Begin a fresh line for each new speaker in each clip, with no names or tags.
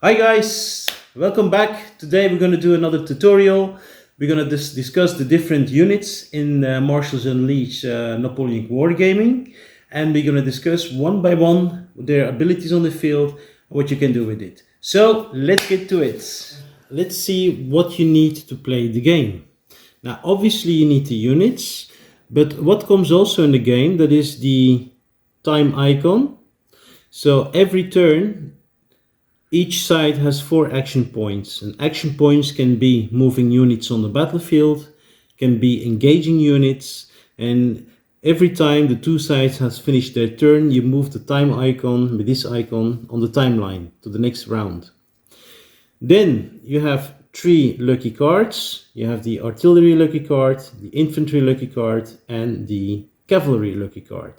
Hi guys, welcome back. Today we're going to do another tutorial. We're going to discuss the different units in Marshals Unleashed Napoleonic wargaming, and we're going to discuss one by one their abilities on the field and what you can do with it. So let's get to it. Let's see what you need to play the game. Now obviously you need the units, but what comes also in the game, that is the time icon. So every turn each side has 4 action points, and action points can be moving units on the battlefield, can be engaging units, and every time the two sides has finished their turn, you move the time icon with this icon on the timeline to the next round. Then you have 3 lucky cards. You have the artillery lucky card, the infantry lucky card, and the cavalry lucky card.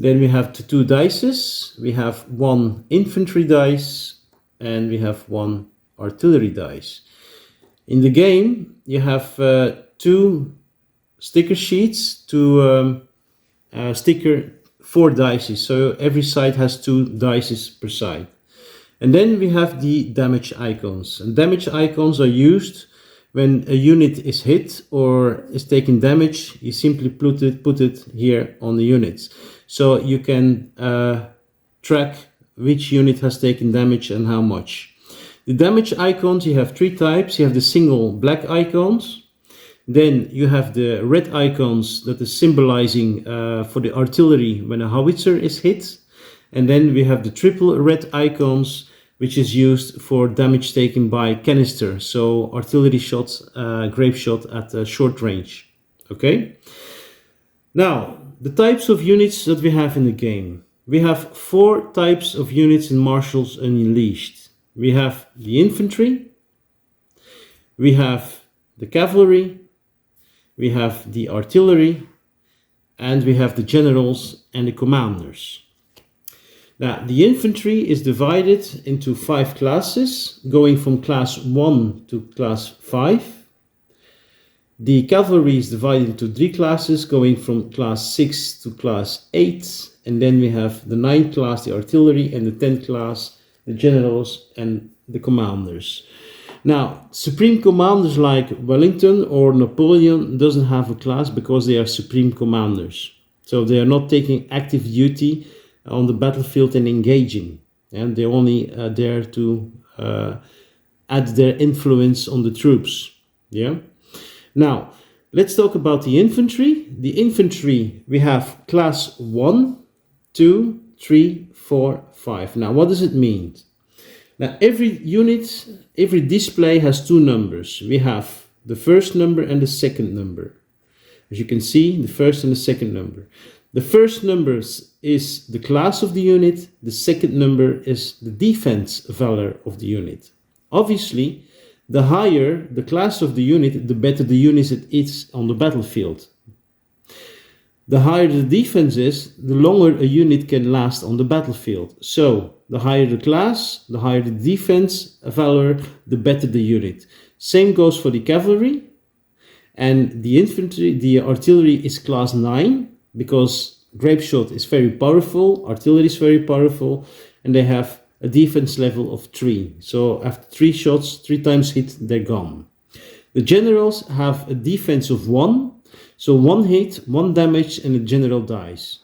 Then we have the 2 dices. We have 1 infantry dice and we have 1 artillery dice. In the game, you have 2 sticker sheets to sticker 4 dices. So every side has 2 dices per side. And then we have the damage icons. And damage icons are used when a unit is hit or is taking damage. You simply put it here on the units. So you can track which unit has taken damage and how much. The damage icons, you have 3 types. You have the single black icons. Then you have the red icons that is symbolizing for the artillery when a howitzer is hit. And then we have the triple red icons, which is used for damage taken by canister. So artillery shots, grape shot at short range. Okay. Now, the types of units that we have in the game. We have 4 types of units in Marshals Unleashed. We have the infantry, we have the cavalry, we have the artillery, and we have the generals and the commanders. Now, the infantry is divided into 5 classes, going from class 1 to class 5. The cavalry is divided into 3 classes, going from class 6 to class 8. And then we have the 9th class, the artillery, and the 10th class, the generals and the commanders. Now, supreme commanders like Wellington or Napoleon doesn't have a class because they are supreme commanders. So they are not taking active duty on the battlefield and engaging. And they're only there to add their influence on the troops. Yeah. Now, let's talk about the infantry. The infantry, we have class 1, 2, 3, 4, 5. Now, what does it mean? Now, every unit, every display has 2 numbers. We have the first number and the second number. As you can see, the first and the second number. The first number is the class of the unit. The second number is the defense valor of the unit. Obviously, the higher the class of the unit, the better the unit it is on the battlefield. The higher the defense is, the longer a unit can last on the battlefield. So, the higher the class, the higher the defense valor, the better the unit. Same goes for the cavalry. And the infantry, the artillery is class 9, because grape shot is very powerful, artillery is very powerful, and they have a defense level of 3. So after 3 shots, 3 times hit, they're gone. The generals have a defense of 1. So 1 hit, 1 damage, and the general dies.